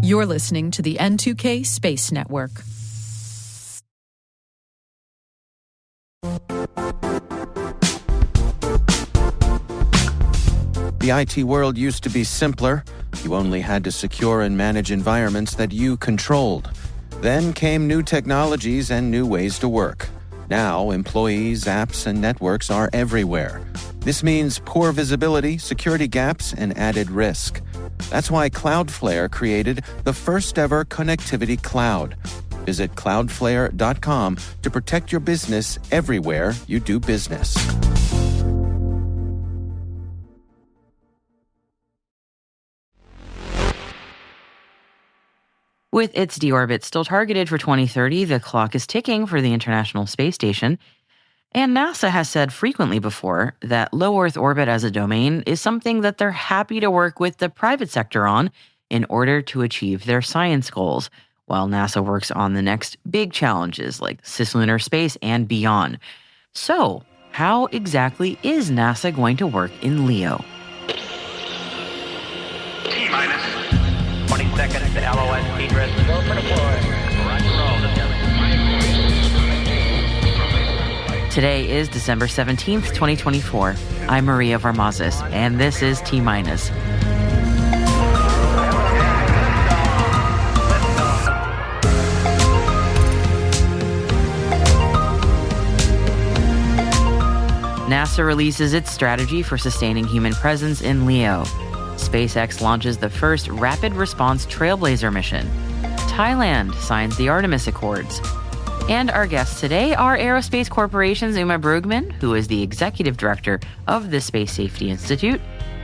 You're listening to the N2K Space Network. The IT world used to be simpler. You only had to secure and manage environments that you controlled. Then came new technologies and new ways to work. Now, employees, apps, and networks are everywhere. This means poor visibility, security gaps, and added risk. That's why Cloudflare created the first-ever connectivity cloud. Visit cloudflare.com to protect your business everywhere you do business. With its deorbit still targeted for 2030, the clock is ticking for the International Space Station. And NASA has said frequently before that low Earth orbit as a domain is something that they're happy to work with the private sector on in order to achieve their science goals, while NASA works on the next big challenges like cislunar space and beyond. So, how exactly is NASA going to work in LEO? T-minus 20 seconds to LOS speed rest. Go for deploy. Roger roll. Today is December 17th, 2024. I'm Maria Varmazis, and this is T-minus. NASA releases its strategy for sustaining human presence in LEO. SpaceX launches the first rapid response Trailblazer mission. Thailand signs the Artemis Accords. And our guests today are Aerospace Corporation's Uma Brugman, who is the executive director of the Space Safety Institute,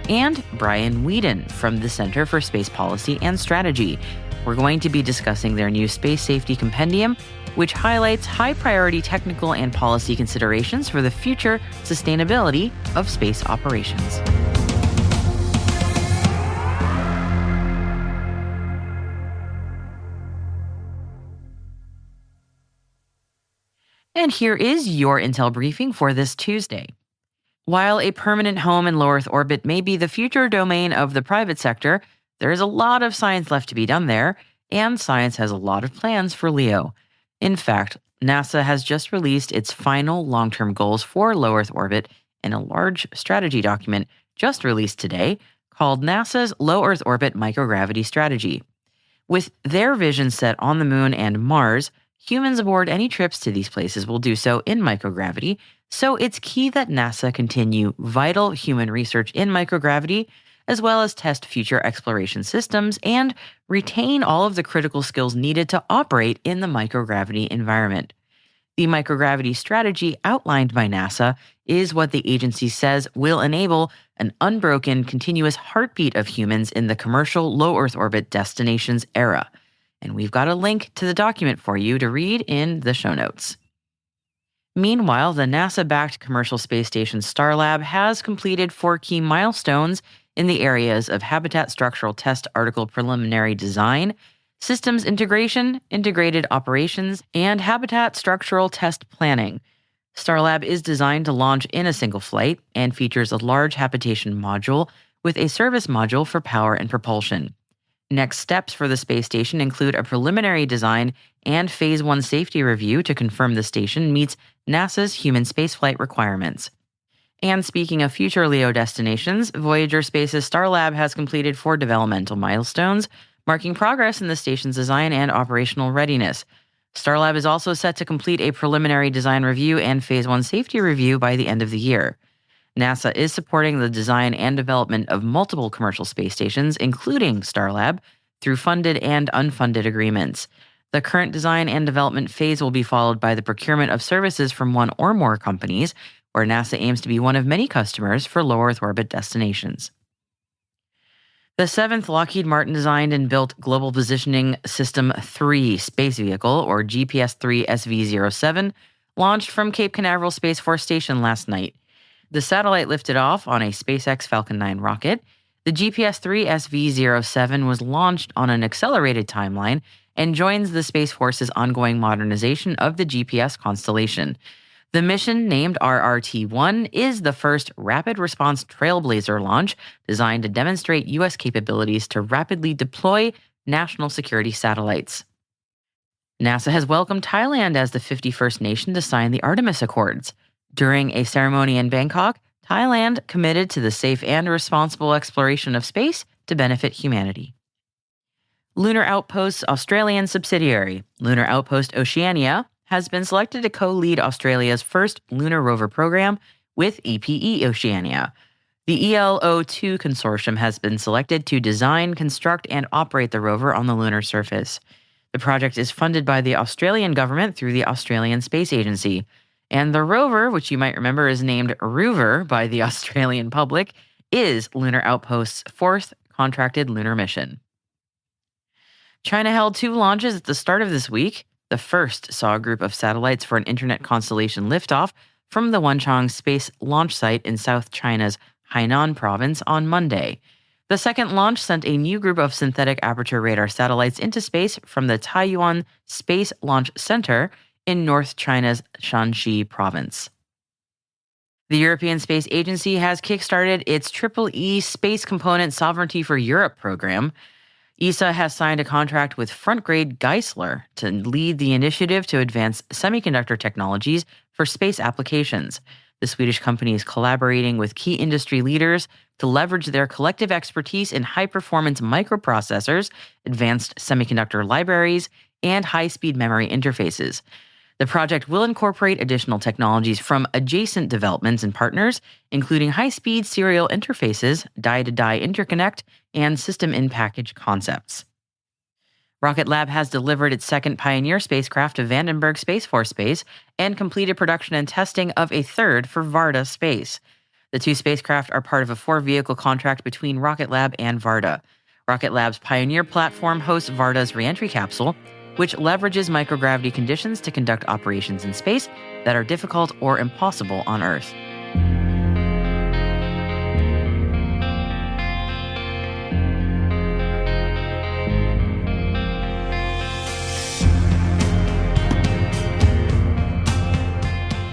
and Brian Whedon from the Center for Space Policy and Strategy. We're going to be discussing their new Space Safety Compendium, which highlights high-priority technical and policy considerations for the future sustainability of space operations. And here is your Intel briefing for this Tuesday. While a permanent home in low Earth orbit may be the future domain of the private sector, there is a lot of science left to be done there, and science has a lot of plans for LEO. In fact, NASA has just released its final long-term goals for low Earth orbit in a large strategy document just released today called NASA's Low Earth Orbit Microgravity Strategy. With their vision set on the Moon and Mars, humans aboard any trips to these places will do so in microgravity, so it's key that NASA continue vital human research in microgravity, as well as test future exploration systems and retain all of the critical skills needed to operate in the microgravity environment. The microgravity strategy outlined by NASA is what the agency says will enable an unbroken, continuous heartbeat of humans in the commercial low Earth orbit destinations era. And we've got a link to the document for you to read in the show notes. Meanwhile, the NASA-backed commercial space station Starlab has completed 4 key milestones in the areas of habitat structural test article preliminary design, systems integration, integrated operations, and habitat structural test planning. Starlab is designed to launch in a single flight and features a large habitation module with a service module for power and propulsion. Next steps for the space station include a preliminary design and Phase 1 safety review to confirm the station meets NASA's human spaceflight requirements. And speaking of future LEO destinations, Voyager Space's Starlab has completed 4 developmental milestones, marking progress in the station's design and operational readiness. Starlab is also set to complete a preliminary design review and Phase 1 safety review by the end of the year. NASA is supporting the design and development of multiple commercial space stations, including Starlab, through funded and unfunded agreements. The current design and development phase will be followed by the procurement of services from one or more companies, where NASA aims to be one of many customers for low Earth orbit destinations. The 7th Lockheed Martin designed and built Global Positioning System 3 space vehicle, or GPS-3 SV07, launched from Cape Canaveral Space Force Station last night. The satellite lifted off on a SpaceX Falcon 9 rocket. The GPS-3 SV07 was launched on an accelerated timeline and joins the Space Force's ongoing modernization of the GPS constellation. The mission, named RRT-1, is the first Rapid Response Trailblazer launch designed to demonstrate U.S. capabilities to rapidly deploy national security satellites. NASA has welcomed Thailand as the 51st nation to sign the Artemis Accords. During a ceremony in Bangkok, Thailand committed to the safe and responsible exploration of space to benefit humanity. Lunar Outpost's Australian subsidiary, Lunar Outpost Oceania, has been selected to co-lead Australia's first lunar rover program with EPE Oceania. The ELO-2 consortium has been selected to design, construct, and operate the rover on the lunar surface. The project is funded by the Australian government through the Australian Space Agency. And the rover, which you might remember is named Rover by the Australian public, is Lunar Outpost's fourth contracted lunar mission. China held 2 launches at the start of this week. The first saw a group of satellites for an internet constellation liftoff from the Wenchang Space Launch Site in South China's Hainan province on Monday. The second launch sent a new group of synthetic aperture radar satellites into space from the Taiyuan Space Launch Center in North China's Shanxi province. The European Space Agency has kickstarted its EEE Space Component Sovereignty for Europe program. ESA has signed a contract with Frontgrade Geisler to lead the initiative to advance semiconductor technologies for space applications. The Swedish company is collaborating with key industry leaders to leverage their collective expertise in high-performance microprocessors, advanced semiconductor libraries, and high-speed memory interfaces. The project will incorporate additional technologies from adjacent developments and partners, including high-speed serial interfaces, die-to-die interconnect, and system-in-package concepts. Rocket Lab has delivered its second Pioneer spacecraft to Vandenberg Space Force Base and completed production and testing of a third for Varda Space. The 2 spacecraft are part of a 4-vehicle contract between Rocket Lab and Varda. Rocket Lab's Pioneer platform hosts Varda's reentry capsule, which leverages microgravity conditions to conduct operations in space that are difficult or impossible on Earth.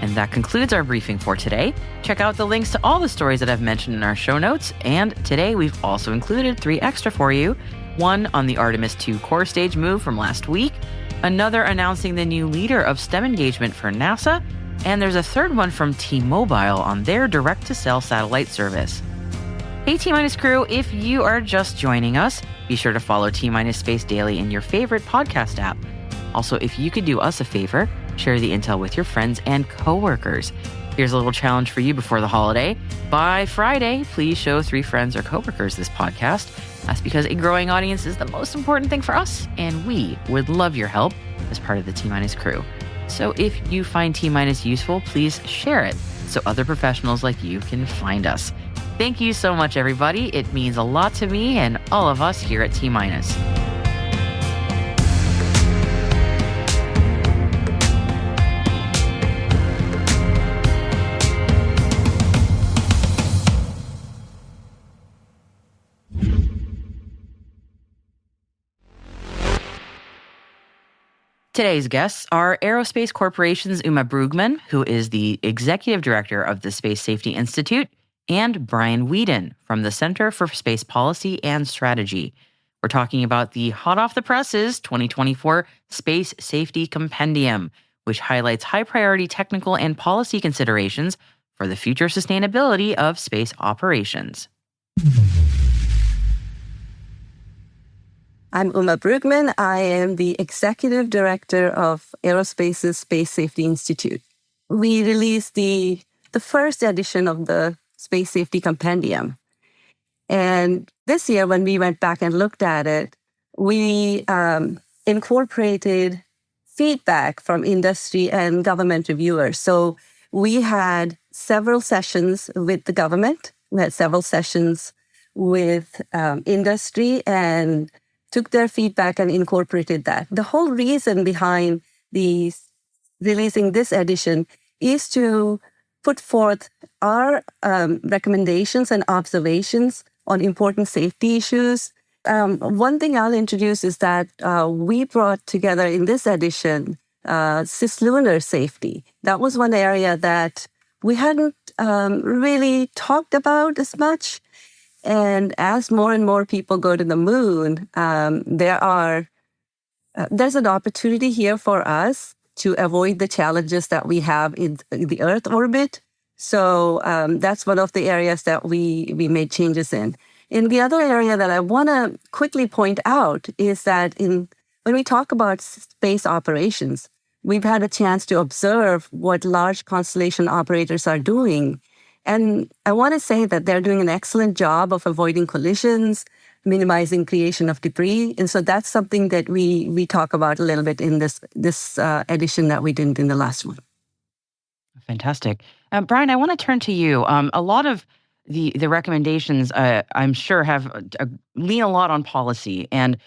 And that concludes our briefing for today. Check out the links to all the stories that I've mentioned in our show notes, and today we've also included 3 extra for you. One on the Artemis II core stage move from last week, another announcing the new leader of STEM engagement for NASA, and there's a third one from T-Mobile on their direct-to-cell satellite service. Hey T-Minus crew, if you are just joining us, be sure to follow T-Minus Space Daily in your favorite podcast app. Also, if you could do us a favor, share the intel with your friends and coworkers. Here's a little challenge for you before the holiday. By Friday, please show 3 friends or coworkers this podcast. That's because a growing audience is the most important thing for us, and we would love your help as part of the T-Minus crew. So if you find T-Minus useful, please share it so other professionals like you can find us. Thank you so much, everybody. It means a lot to me and all of us here at T-Minus. Today's guests are Aerospace Corporation's Uma Brugman, who is the Executive Director of the Space Safety Institute, and Brian Whedon from the Center for Space Policy and Strategy. We're talking about the hot-off-the-presses 2024 Space Safety Compendium, which highlights high-priority technical and policy considerations for the future sustainability of space operations. I'm Uma Brugman. I am the Executive Director of Aerospace's Space Safety Institute. We released the first edition of the Space Safety Compendium. And this year, when we went back and looked at it, we incorporated feedback from industry and government reviewers. So we had several sessions with the government. We had several sessions with industry and took their feedback and incorporated that. The whole reason behind releasing this edition is to put forth our recommendations and observations on important safety issues. One thing I'll introduce is that we brought together in this edition cislunar safety. That was one area that we hadn't really talked about as much. And as more and more people go to the moon, there's an opportunity here for us to avoid the challenges that we have in the Earth orbit. So that's one of the areas that we made changes in. And the other area that I want to quickly point out is that when we talk about space operations, we've had a chance to observe what large constellation operators are doing. And I want to say that they're doing an excellent job of avoiding collisions, minimizing creation of debris. And so that's something that we talk about a little bit in this edition that we didn't in the last one. Fantastic. Brian, I want to turn to you. A lot of the recommendations, I'm sure, have lean a lot on policy. And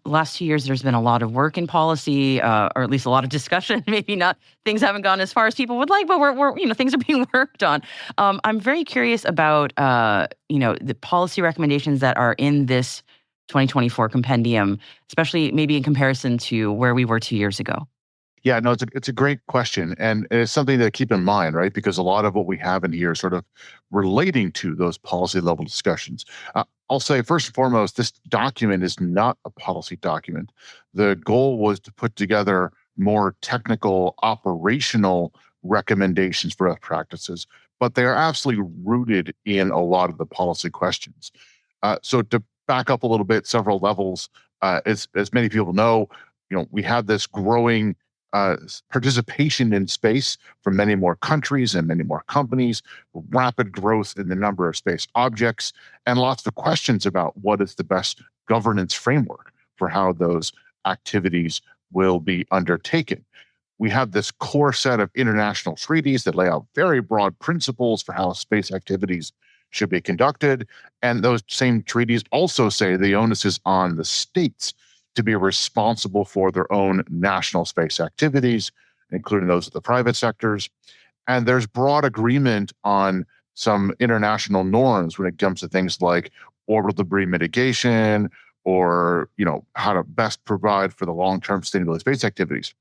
last 2 years, there's been a lot of work in policy, or at least a lot of discussion. Maybe not, things haven't gone as far as people would like, but we're things are being worked on. I'm very curious about the policy recommendations that are in this 2024 compendium, especially maybe in comparison to where we were 2 years ago. Yeah, no, it's a great question, and it's something to keep in mind, right? Because a lot of what we have in here is sort of relating to those policy level discussions. I'll say first and foremost, this document is not a policy document. The goal was to put together more technical, operational recommendations for best practices, but they are absolutely rooted in a lot of the policy questions. So to back up a little bit, several levels, as many people know, we have this growing participation in space from many more countries and many more companies, rapid growth in the number of space objects, and lots of questions about what is the best governance framework for how those activities will be undertaken. We have this core set of international treaties that lay out very broad principles for how space activities should be conducted. And those same treaties also say the onus is on the states to be responsible for their own national space activities, including those of the private sectors. And there's broad agreement on some international norms when it comes to things like orbital debris mitigation or, how to best provide for the long-term sustainability space activities.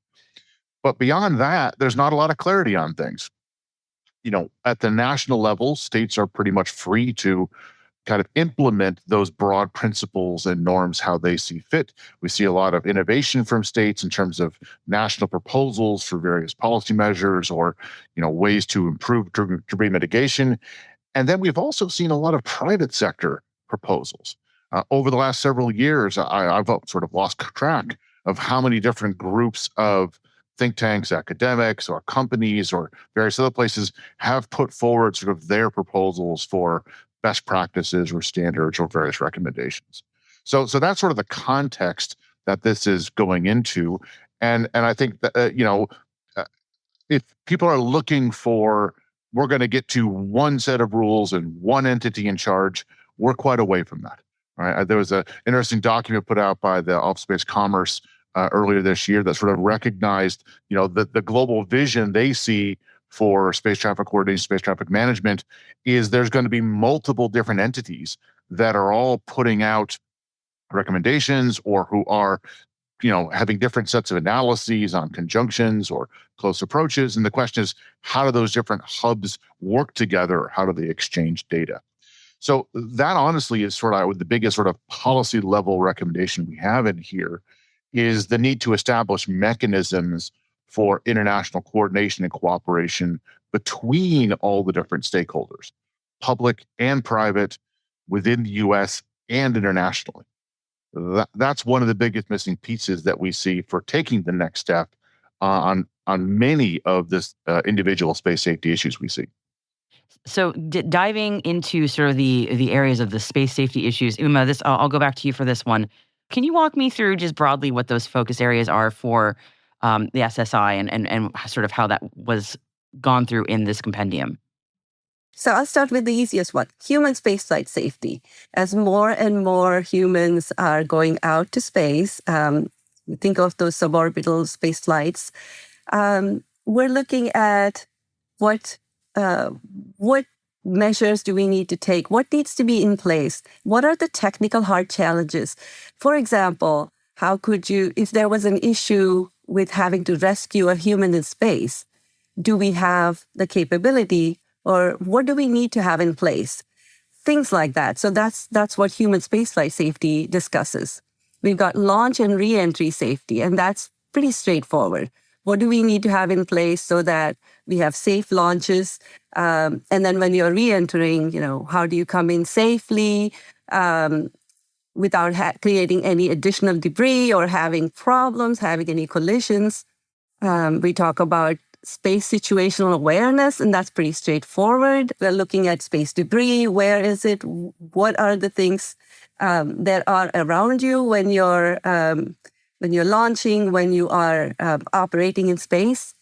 But beyond that, there's not a lot of clarity on things. At the national level, states are pretty much free to kind of implement those broad principles and norms how they see fit. We see a lot of innovation from states in terms of national proposals for various policy measures or, ways to improve debris mitigation. And then we've also seen a lot of private sector proposals. Over the last several years, I've sort of lost track of how many different groups of think tanks, academics, or companies, or various other places have put forward sort of their proposals for best practices or standards or various recommendations. So that's sort of the context that this is going into. And I think that, if people are looking for, we're going to get to one set of rules and one entity in charge, we're quite away from that. Right? There was an interesting document put out by the Office of Space Commerce earlier this year that sort of recognized, the global vision they see for space traffic coordination, space traffic management, is there's going to be multiple different entities that are all putting out recommendations or who are, having different sets of analyses on conjunctions or close approaches. And the question is, how do those different hubs work together? How do they exchange data? So that honestly is sort of the biggest sort of policy level recommendation we have in here, is the need to establish mechanisms for international coordination and cooperation between all the different stakeholders, public and private, within the U.S. and internationally. That's one of the biggest missing pieces that we see for taking the next step on many of this individual space safety issues we see. So diving into sort of the areas of the space safety issues, Uma, I'll go back to you for this one. Can you walk me through just broadly what those focus areas are for the SSI and sort of how that was gone through in this compendium? So I'll start with the easiest one, human spaceflight safety. As more and more humans are going out to space, think of those suborbital space flights, we're looking at what measures do we need to take? What needs to be in place? What are the technical hard challenges? For example, how could you, if there was an issue with having to rescue a human in space? Do we have the capability, or what do we need to have in place? Things like that. So that's what human spaceflight safety discusses. We've got launch and re-entry safety, and that's pretty straightforward. What do we need to have in place so that we have safe launches? And then when you're re-entering, how do you come in safely without creating any additional debris or having problems, having any collisions? We talk about space situational awareness, and that's pretty straightforward. We're looking at space debris. Where is it? What are the things that are around you when you're launching, when you are operating in space?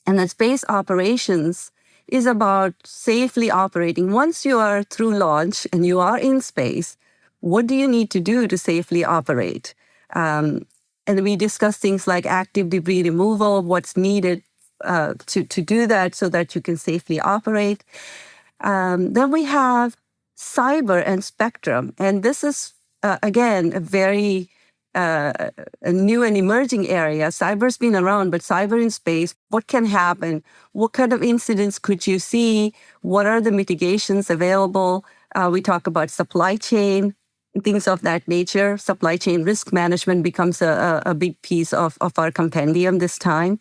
And then space operations is about safely operating. Once you are through launch and you are in space, what do you need to do to safely operate? And we discuss things like active debris removal, what's needed to do that so that you can safely operate. Then we have cyber and spectrum. And this is, again, a very a new and emerging area. Cyber's been around, but cyber in space, what can happen? What kind of incidents could you see? What are the mitigations available? We talk about supply chain, things of that nature. Supply chain risk management becomes a big piece of our compendium this time.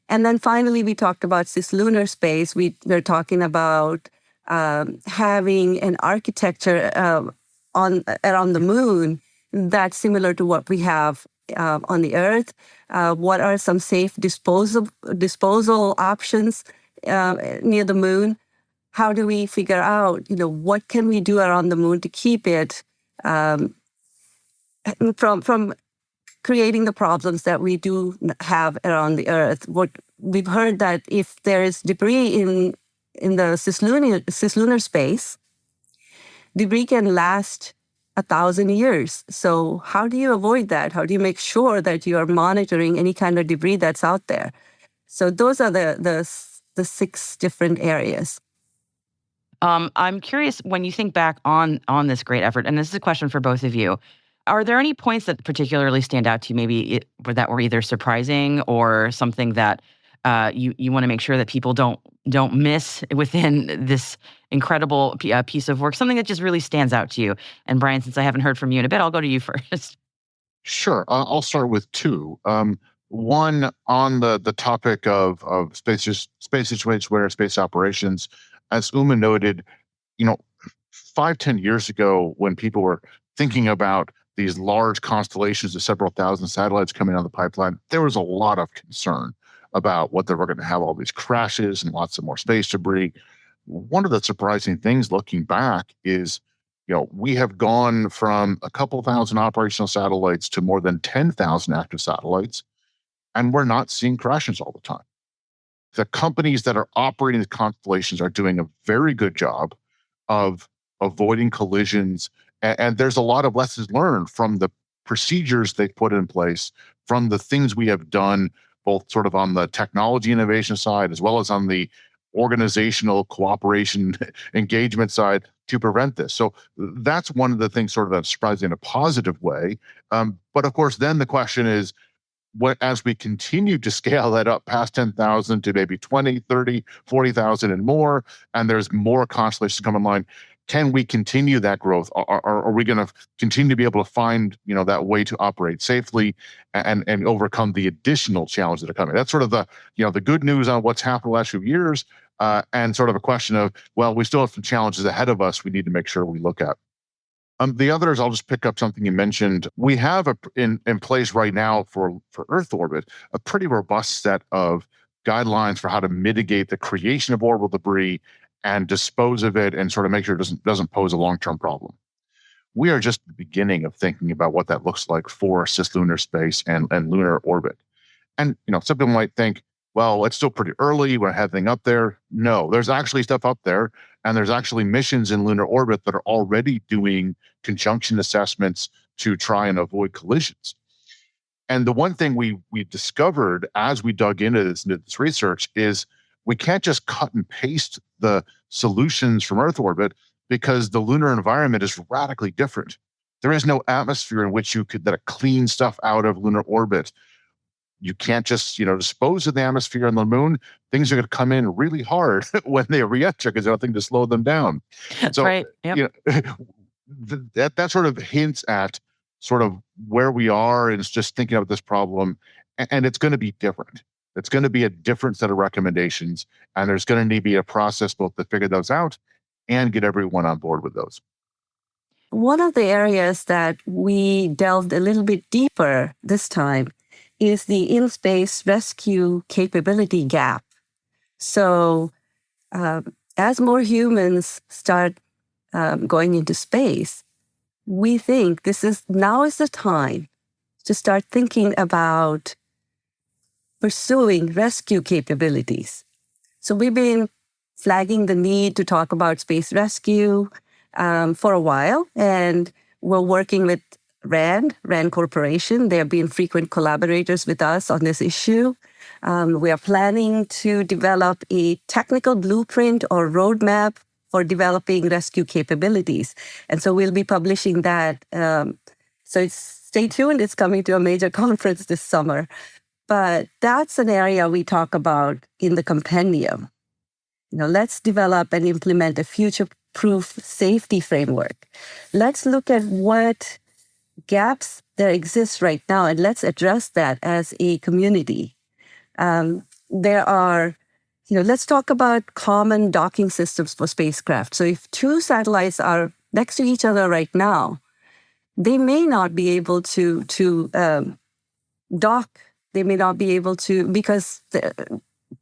And then finally, we talked about cislunar space. We're talking about having an architecture around the moon that's similar to what we have on the Earth. What are some safe disposal options near the moon? How do we figure out, what can we do around the moon to keep it from creating the problems that we do have around the Earth? What we've heard that if there is debris in the cislunar space, debris can last 1,000 years. So how do you avoid that? How do you make sure that you are monitoring any kind of debris that's out there? So those are the 6 different areas. I'm curious, when you think back on this great effort, and this is a question for both of you, are there any points that particularly stand out to you, maybe that were either surprising or something that you want to make sure that people don't miss within this incredible piece of work, something that just really stands out to you? And Brian, since I haven't heard from you in a bit, I'll go to you first. Sure. I'll start with 2. One, on the topic of space situations where space operations, as Uma noted, 5-10 years ago, when people were thinking about these large constellations of several thousand satellites coming down the pipeline, there was a lot of concern about whether we're going to have all these crashes and lots of more space debris. One of the surprising things looking back is, we have gone from a couple thousand operational satellites to more than 10,000 active satellites, and we're not seeing crashes all the time. The companies that are operating the constellations are doing a very good job of avoiding collisions. And there's a lot of lessons learned from the procedures they've put in place, from the things we have done, both sort of on the technology innovation side, as well as on the organizational cooperation engagement side, to prevent this. So that's one of the things sort of that's surprising in a positive way. But of course, then the question is, as we continue to scale that up past 10,000 to maybe 20, 30, 40,000 and more, and there's more constellations come online, can we continue that growth? Are we going to continue to be able to find, that way to operate safely and overcome the additional challenges that are coming? That's sort of the good news on what's happened the last few years, and sort of a question of, well, we still have some challenges ahead of us we need to make sure we look at. The others, I'll just pick up something you mentioned. We have in place right now for Earth orbit a pretty robust set of guidelines for how to mitigate the creation of orbital debris and dispose of it and sort of make sure it doesn't pose a long-term problem. We are just at the beginning of thinking about what that looks like for cislunar space and lunar orbit. And some people might think, well, it's still pretty early, we're heading up there. No, there's actually stuff up there, and there's actually missions in lunar orbit that are already doing conjunction assessments to try and avoid collisions. And the one thing we discovered as we dug into this research is we can't just cut and paste the solutions from Earth orbit, because the lunar environment is radically different. There is no atmosphere in which you could clean stuff out of lunar orbit. You can't just, dispose of the atmosphere on the moon. Things are going to come in really hard when they re-enter because there's nothing to slow them down. That's So, right. Yep. That sort of hints at sort of where we are, and it's just thinking about this problem, and it's going to be different. It's going to be a different set of recommendations, and there's going to need to be a process both to figure those out and get everyone on board with those. One of the areas that we delved a little bit deeper this time is the in-space rescue capability gap. So as more humans start going into space, we think now is the time to start thinking about pursuing rescue capabilities. So we've been flagging the need to talk about space rescue for a while, and we're working with RAND Corporation. They have been frequent collaborators with us on this issue. We are planning to develop a technical blueprint or roadmap for developing rescue capabilities. And so we'll be publishing that. So stay tuned. It's coming to a major conference this summer. But that's an area we talk about in the compendium. Let's develop and implement a future-proof safety framework. Let's look at what gaps there exist right now, and let's address that as a community. Let's talk about common docking systems for spacecraft. So if two satellites are next to each other right now, they may not be able to dock. They may not be able to, because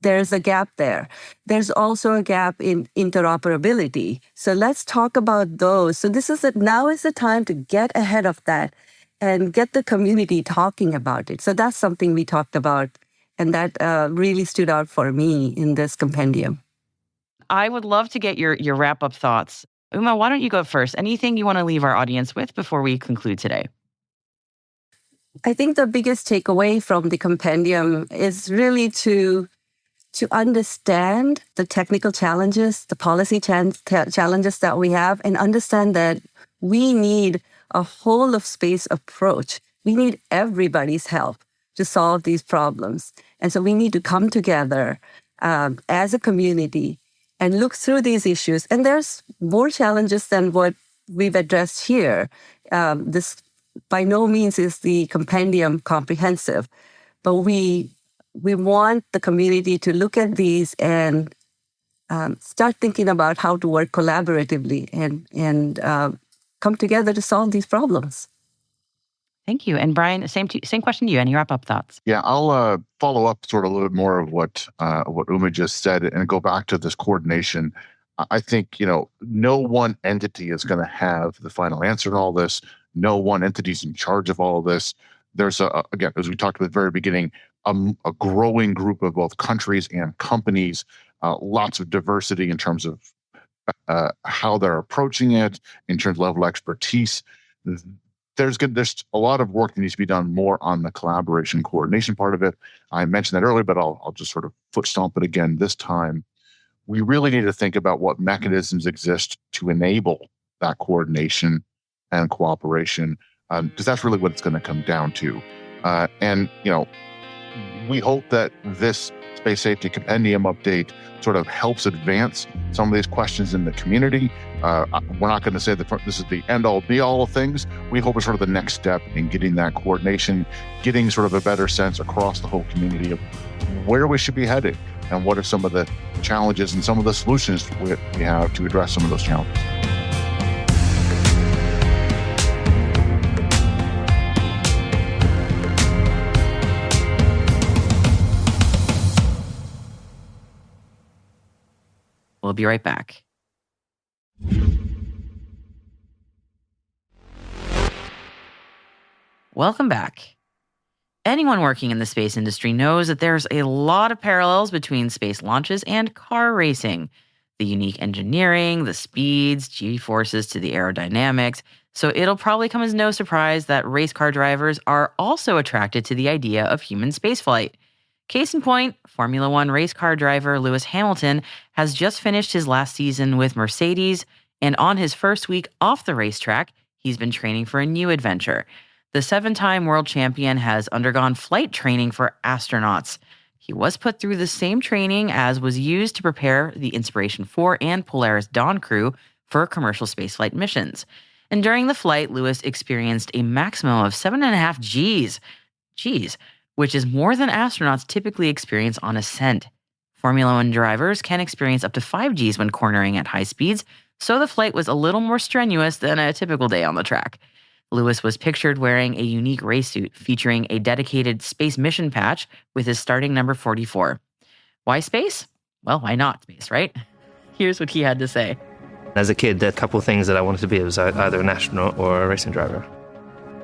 there's a gap there. There's also a gap in interoperability. So let's talk about those. So now is the time to get ahead of that and get the community talking about it. So that's something we talked about, and that really stood out for me in this compendium. I would love to get your wrap-up thoughts. Uma, why don't you go first? Anything you want to leave our audience with before we conclude today? I think the biggest takeaway from the compendium is really to understand the technical challenges, the policy challenges that we have, and understand that we need a whole of space approach. We need everybody's help to solve these problems. And so we need to come together as a community and look through these issues. And there's more challenges than what we've addressed here. This by no means is the compendium comprehensive, but we want the community to look at these and start thinking about how to work collaboratively and come together to solve these problems. Thank you. And Brian, same question to you. Any wrap-up thoughts? Yeah, I'll follow up sort of a little bit more of what Uma just said and go back to this coordination. I think, no one entity is going to have the final answer in all this. No one entity is in charge of all of this. There's, again, as we talked about at the very beginning, a growing group of both countries and companies, lots of diversity in terms of how they're approaching it, in terms of level of expertise. There's a lot of work that needs to be done more on the collaboration coordination part of it. I mentioned that earlier, but I'll just sort of foot stomp it again this time. We really need to think about what mechanisms exist to enable that coordination and cooperation, because that's really what it's going to come down to. And we hope that this Space Safety Compendium update sort of helps advance some of these questions in the community. We're not going to say that this is the end-all, be-all of things. We hope it's sort of the next step in getting that coordination, getting sort of a better sense across the whole community of where we should be headed and what are some of the challenges and some of the solutions we have to address some of those challenges. We'll be right back. Welcome back. Anyone working in the space industry knows that there's a lot of parallels between space launches and car racing. The unique engineering, the speeds, G-forces to the aerodynamics. So it'll probably come as no surprise that race car drivers are also attracted to the idea of human spaceflight. Case in point, Formula One race car driver Lewis Hamilton has just finished his last season with Mercedes, and on his first week off the racetrack, he's been training for a new adventure. The 7-time world champion has undergone flight training for astronauts. He was put through the same training as was used to prepare the Inspiration 4 and Polaris Dawn crew for commercial spaceflight missions. And during the flight, Lewis experienced a maximum of 7.5 Gs, which is more than astronauts typically experience on ascent. Formula One drivers can experience up to 5 Gs when cornering at high speeds, so the flight was a little more strenuous than a typical day on the track. Lewis was pictured wearing a unique race suit featuring a dedicated space mission patch with his starting number 44. Why space? Well, why not space, right? Here's what he had to say. As a kid, there are a couple of things that I wanted to be. It was either an astronaut or a racing driver.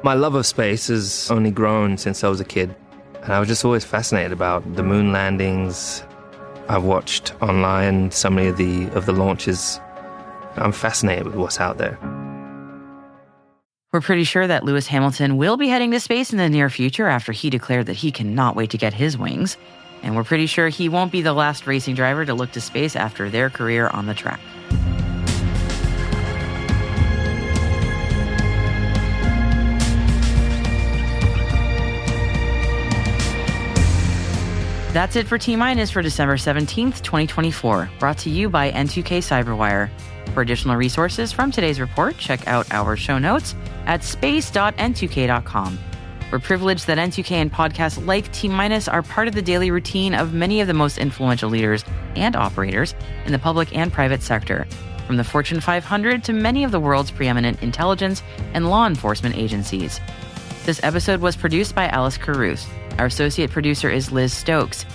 My love of space has only grown since I was a kid. And I was just always fascinated about the moon landings. I've watched online so many of the launches. I'm fascinated with what's out there. We're pretty sure that Lewis Hamilton will be heading to space in the near future after he declared that he cannot wait to get his wings. And we're pretty sure he won't be the last racing driver to look to space after their career on the track. That's it for T-Minus for December 17th, 2024, brought to you by N2K Cyberwire. For additional resources from today's report, check out our show notes at space.n2k.com. We're privileged that N2K and podcasts like T-Minus are part of the daily routine of many of the most influential leaders and operators in the public and private sector, from the Fortune 500 to many of the world's preeminent intelligence and law enforcement agencies. This episode was produced by Alice Carruth. Our associate producer is Liz Stokes.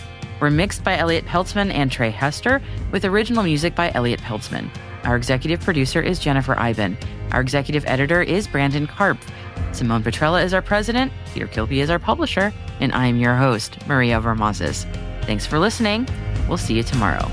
We're mixed by Elliot Peltzman and Trey Hester, with original music by Elliot Peltzman. Our executive producer is Jennifer Iben. Our executive editor is Brandon Karpf. Simone Petrella is our president, Peter Kilby is our publisher, and I am your host, Maria Varmazes. Thanks for listening. We'll see you tomorrow.